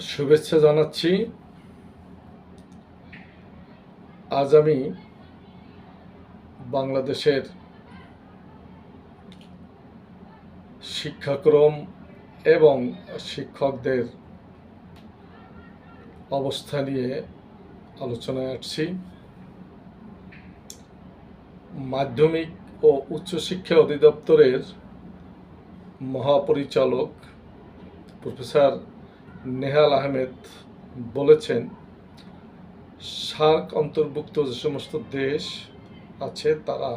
শুভেচ্ছা জানাচ্ছি। আজ আমি বাংলাদেশের শিক্ষাক্রম এবং শিক্ষকদের অবস্থা নিয়ে আলোচনায় আসছি। মাধ্যমিক ও উচ্চশিক্ষা অধিদপ্তরের মহাপরিচালক প্রফেসর নেহাল আহমেদ বলেছেন, সার্ক অন্তর্ভুক্ত যে সমস্ত দেশ আছে তারা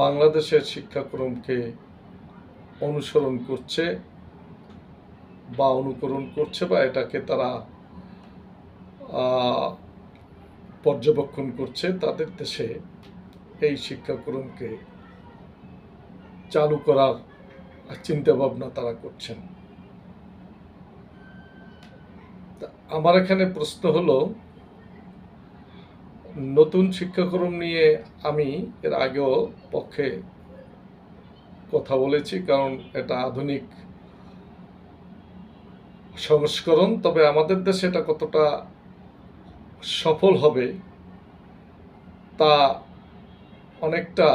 বাংলাদেশের শিক্ষাক্রমকে অনুসরণ করছে বা অনুকরণ করছে বা এটাকে তারা পর্যবেক্ষণ করছে। তাদের দেশে এই শিক্ষাক্রমকে চালু করার চিন্তাভাবনা তারা করছেন। আমার এখানে প্রশ্ন হলো, নতুন শিক্ষাক্রম নিয়ে আমি এর আগেও পক্ষে কথা বলেছি, কারণ এটা আধুনিক সংস্করণ। তবে আমাদের দেশে এটা কতটা সফল হবে তা অনেকটা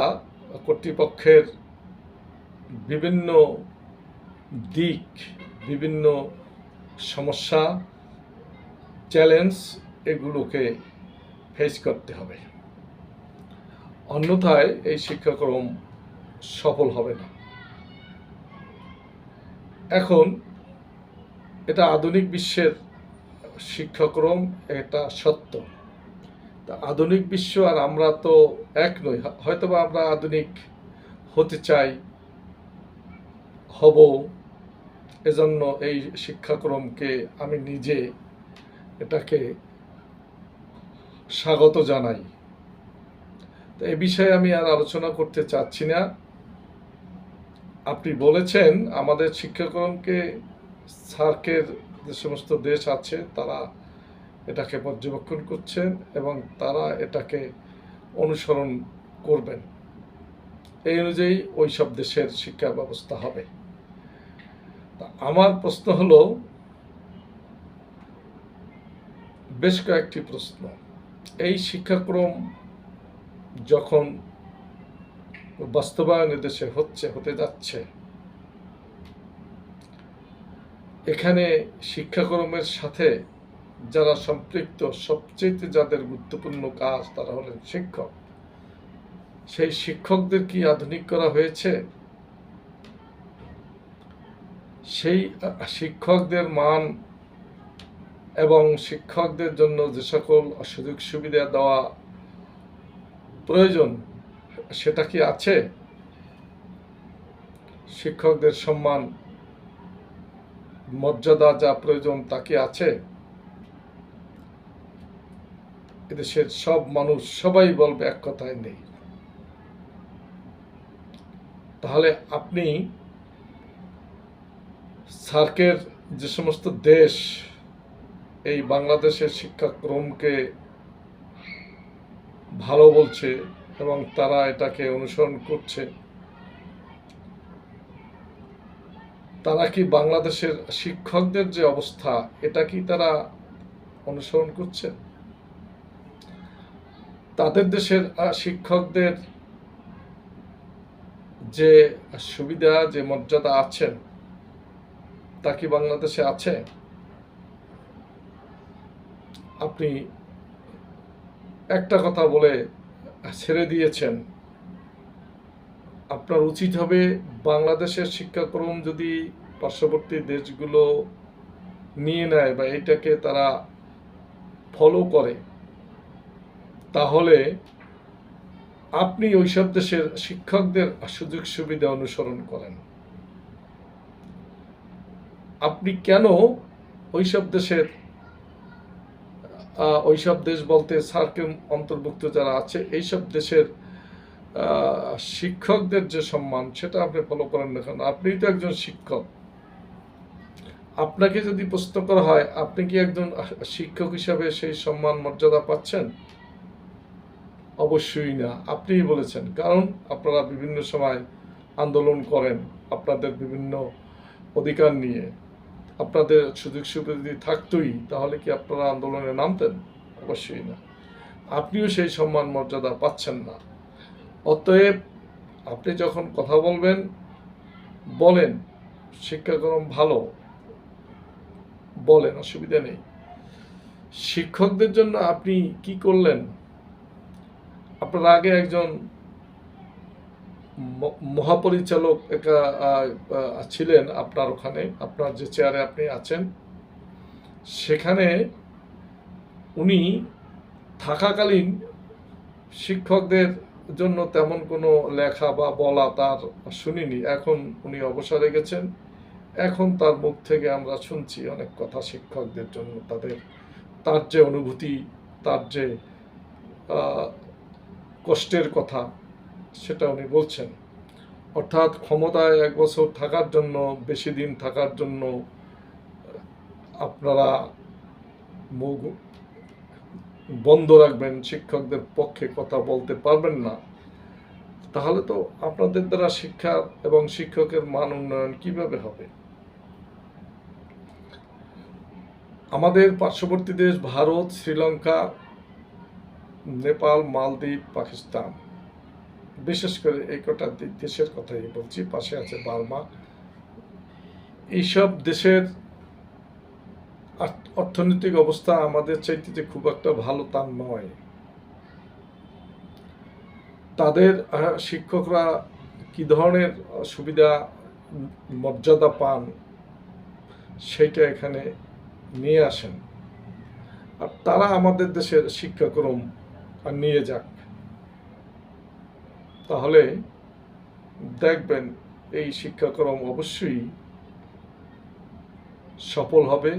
কর্তৃপক্ষের বিভিন্ন দিক, বিভিন্ন সমস্যা, চ্যালেঞ্জ এগুলোকে ফেস করতে হবে, অন্যথায় এই শিক্ষাক্রম সফল হবে না। এখন এটা আধুনিক বিশ্বের শিক্ষাক্রম, এটা সত্য। তা আধুনিক বিশ্ব আর আমরা তো এক নই। হয়তোবা আমরা আধুনিক হতে চাই, হব, এজন্য এই শিক্ষাক্রমকে আমি নিজে এটাকে স্বাগত জানাই। তো এ বিষয়ে আমি আর আলোচনা করতে চাচ্ছি না। আপনি বলেছেন আমাদের শিক্ষাক্রমকে সার্কের যে সমস্ত দেশ আছে তারা এটাকে পর্যবেক্ষণ করছেন এবং তারা এটাকে অনুসরণ করবেন। এই অনুযায়ী ওই সব দেশের শিক্ষা ব্যবস্থা হবে। আমার প্রশ্ন হলো, বেশ কয়েকটি প্রশ্ন। এই শিক্ষাক্রম যখন বাস্তবায়নের দেশে হতে যাচ্ছে, এখানে শিক্ষাক্রমের সাথে যারা সম্পৃক্ত, সবচেয়ে যাদের গুরুত্বপূর্ণ কাজ তারা হলেন শিক্ষক। সেই শিক্ষকদের কি আধুনিক করা হয়েছে? সেই শিক্ষকদের মান এবং শিক্ষকদের জন্য যে সকল সুযোগ সুবিধা দেওয়া প্রয়োজন সেটা কি আছে? শিক্ষকদের সম্মান মর্যাদা যা প্রয়োজন তা কি আছে? এদেশের সব মানুষ সবাই বলবে এক কথায় নেই। তাহলে আপনি সার্কের যে সমস্ত দেশ এই বাংলাদেশের শিক্ষাক্রমকে ভালো বলছে এবং তারা এটাকে অনুসরণ করছে, তারা কি বাংলাদেশের শিক্ষকদের যে অবস্থা এটা কি তারা অনুসরণ করছে? তাদের দেশের শিক্ষকদের যে সুবিধা, যে মর্যাদা আছে তা কি বাংলাদেশে আছে? আপনি একটা কথা বলে ছেড়ে দিয়েছেন। আপনার উচিত হবে বাংলাদেশের শিক্ষাক্রম যদি পার্শ্ববর্তী দেশগুলো নিয়ে নেয় বা এটাকে তারা ফলো করে, তাহলে আপনি ওইসব দেশের শিক্ষকদের সুযোগ সুবিধা অনুসরণ করেন। আপনি কেন ওইসব দেশ বলতে সার্কেল অন্তর্ভুক্ত যারা আছে এইসব দেশের শিক্ষকদের যে সম্মান সেটা আপনি ফলো করেন না কেন? আপনি তো একজন শিক্ষক। আপনাকে যদি প্রশ্ন করা হয় আপনি কি একজন শিক্ষক হিসাবে সেই সম্মান মর্যাদা পাচ্ছেন? অবশ্যই না। আপনিই বলেছেন, কারণ আপনারা বিভিন্ন সময় আন্দোলন করেন আপনাদের বিভিন্ন অধিকার নিয়ে। আপনাদের সুযোগ সুবিধা যদি থাকতোই তাহলে কি আপনারা আন্দোলনে নামতেন? অবশ্যই না। আপনিও সেই সম্মান মর্যাদা পাচ্ছেন না। অতএব আপনি যখন কথা বলবেন, বলেন, শিক্ষাক্রম ভালো, বলেন, অসুবিধা নেই। শিক্ষকদের জন্য আপনি কি করলেন? আপনার আগে একজন মহাপরিচালক ছিলেন আপনার ওখানে, আপনার যে চেয়ারে আপনি আছেন, সেখানে উনি থাকাকালীন শিক্ষকদের জন্য তেমন কোনো লেখা বা বলা তার শুনিনি। এখন উনি অবসরে গেছেন। এখন তার মুখ থেকে আমরা শুনছি অনেক কথা শিক্ষকদের জন্য, তার যে অনুভূতি, তার যে কষ্টের কথা, সেটা উনি বলছেন। অর্থাৎ ক্ষমতায় 1 বছর থাকার জন্য, বেশি দিন থাকার জন্য আপনারা মুখ বন্ধ রাখবেন, শিক্ষকদের পক্ষে কথা বলতে পারবেন না, তাহলে তো আপনাদের দ্বারা শিক্ষা এবং শিক্ষকের মান উন্নয়ন কিভাবে হবে? আমাদের পার্শ্ববর্তী দেশ ভারত, শ্রীলঙ্কা, নেপাল, মালদ্বীপ, পাকিস্তান, বিশেষ করে এই কটা দেশের কথাই বলছি, পাশে আছে বার্মা। এইসব দেশের অর্থনৈতিক অবস্থা আমাদের চাইতে যে খুব একটা ভালো তা নয়। তাদের শিক্ষকরা কি ধরনের সুবিধা মর্যাদা পান সেইটা এখানে নিয়ে আসেন, আর তারা আমাদের দেশের শিক্ষাক্রম নিয়ে যাক, তাহলে দেখবেন এই শিক্ষাক্রম অবশ্যই সফল হবে,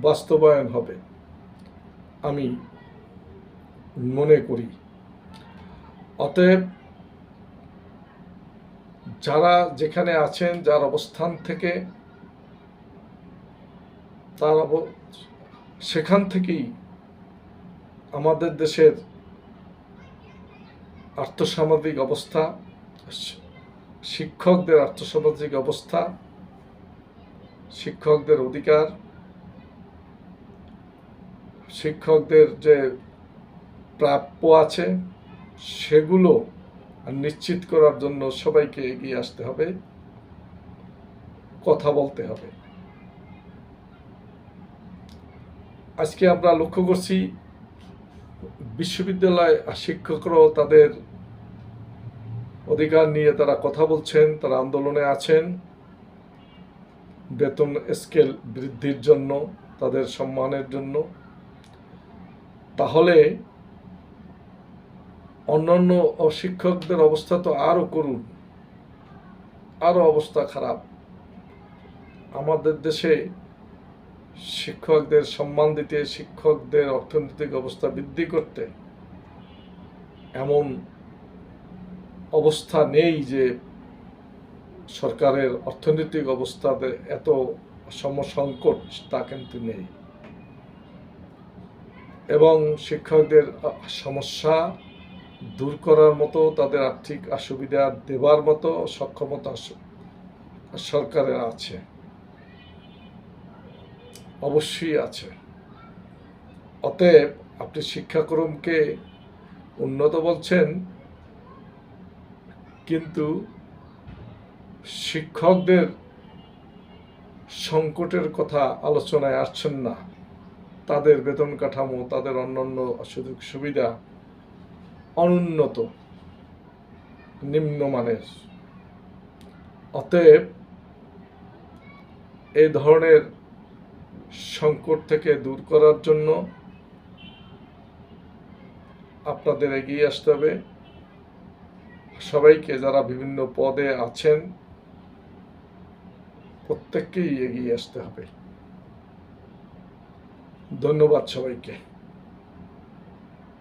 বাস্তবায়ন হবে আমি মনে করি। অতএব যারা যেখানে আছেন, যার অবস্থান থেকে, সেখান থেকেই আমাদের দেশের আর্থসামাজিক অবস্থা, শিক্ষকদের আর্থসামাজিক অবস্থা, শিক্ষকদের অধিকার, শিক্ষকদের যে প্রাপ্য আছে সেগুলো নিশ্চিত করার জন্য সবাইকে এগিয়ে আসতে হবে, কথা বলতে হবে। আজকে আমরা লক্ষ্য করছি বিশ্ববিদ্যালয় শিক্ষকরাও তাদের অধিকার নিয়ে তারা কথা বলছেন, তারা আন্দোলনে আছেন, বেতন স্কেল বৃদ্ধির জন্য, তাদের সম্মানের জন্য। তাহলে অন্যান্য শিক্ষকদের অবস্থা তো আরো করুন, আরো অবস্থা খারাপ। আমাদের দেশে শিক্ষকদের সম্মান দিতে, শিক্ষকদের অর্থনৈতিক অবস্থা বৃদ্ধি করতে এমন অবস্থা নেই যে সরকারের অর্থনৈতিক অবস্থাতে এত সমসংকট, তা কিন্তু নেই। এবং শিক্ষকদের সমস্যা দূর করার মতো, তাদের আর্থিক অসুবিধা দেবার মতো সক্ষমতা সরকারের আছে, অবশ্যই আছে। অতএব আপনি শিক্ষাক্রমকে উন্নত বলছেন, কিন্তু শিক্ষকদের সংকটের কথা আলোচনায় আসছেন না। তাদের বেতন কাঠামো, তাদের অন্যান্য সুযোগ সুবিধা অনুন্নত, নিম্নমানের। অতএব এই ধরনের সংকট থেকে দূর করার জন্য আপনাদের এগিয়ে আসতে হবে। সবাইকে, যারা বিভিন্ন পদে আছেন, প্রত্যেককেই এগিয়ে আসতে হবে। ধন্যবাদ সবাইকে।